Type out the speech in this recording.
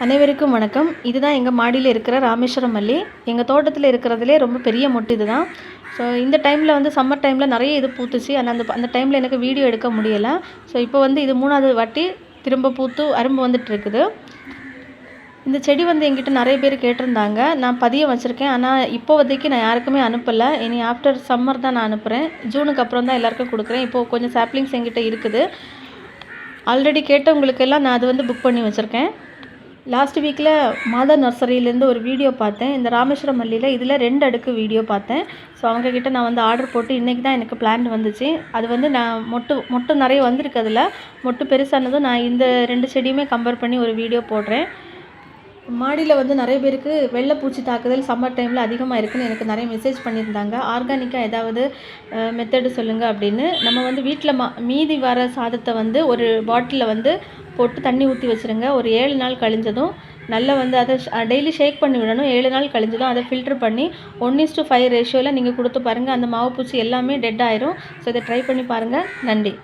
அனைவருக்கும் வணக்கம். இதுதான் எங்கள் மாடியில் இருக்கிற ராமேஸ்வரம் மல்லி. எங்கள் தோட்டத்தில் இருக்கிறதுலே ரொம்ப பெரிய மொட்டு இதுதான். ஸோ இந்த டைமில் வந்து சம்மர் டைமில் நிறைய இது பூத்துச்சு. ஆனால் அந்த டைமில் எனக்கு வீடியோ எடுக்க முடியலை. ஸோ இப்போ வந்து இது 3வது வாட்டி திரும்ப பூத்து அரும்பு வந்துட்டுருக்குது. இந்த செடி வந்து எங்கிட்ட நிறைய பேர் கேட்டிருந்தாங்க. நான் பதியம் வச்சுருக்கேன். ஆனால் இப்போதைக்கு நான் யாருக்குமே அனுப்பலை. இனி ஆஃப்டர் சம்மர் தான் நான் அனுப்புகிறேன். ஜூனுக்கு அப்புறம் தான் எல்லாருக்கும் கொடுக்குறேன். இப்போது கொஞ்சம் சாப்ளிங்ஸ் எங்கிட்ட இருக்குது. ஆல்ரெடி கேட்டவங்களுக்கெல்லாம் நான் அது வந்து புக் பண்ணி வச்சுருக்கேன். லாஸ்ட் வீக்கில் மாதா நர்சரியிலேருந்து ஒரு வீடியோ பார்த்தேன். இந்த ராமேஸ்வரம் மல்லியில் இதில் 2 அடுக்கு வீடியோ பார்த்தேன். ஸோ அவங்கக்கிட்ட நான் வந்து ஆர்டர் போட்டு இன்றைக்கி தான் எனக்கு பிளான் வந்துச்சு. அது வந்து நான் மொட்டு நிறைய வந்திருக்கு. அதில் மொட்டு பெருசானதும் நான் இந்த 2 செடியுமே கம்பேர் பண்ணி ஒரு வீடியோ போடுறேன். மாடியில் வந்து நிறைய பேருக்கு வெள்ளைப்பூச்சி தாக்குதல் சம்மர் டைமில் அதிகமாக இருக்குதுன்னு எனக்கு நிறைய மெசேஜ் பண்ணியிருந்தாங்க. ஆர்கானிக்காக ஏதாவது மெத்தடு சொல்லுங்கள் அப்படின்னு. நம்ம வந்து வீட்டில் மீதி வர சாதத்தை வந்து ஒரு பாட்டிலில் வந்து போட்டு தண்ணி ஊற்றி வச்சுருங்க. ஒரு 7 நாள் கழிஞ்சதும் நல்லா வந்து அதை டெய்லி ஷேக் பண்ணி விடணும். 7 நாள் கழிஞ்சதும் அதை ஃபில்ட்ரு பண்ணி 1:5 ரேஷியோவில் நீங்கள் கொடுத்து பாருங்கள். அந்த மாவு பூச்சி எல்லாமே டெட் ஆயிரும். ஸோ இதை ட்ரை பண்ணி பாருங்கள். நன்றி.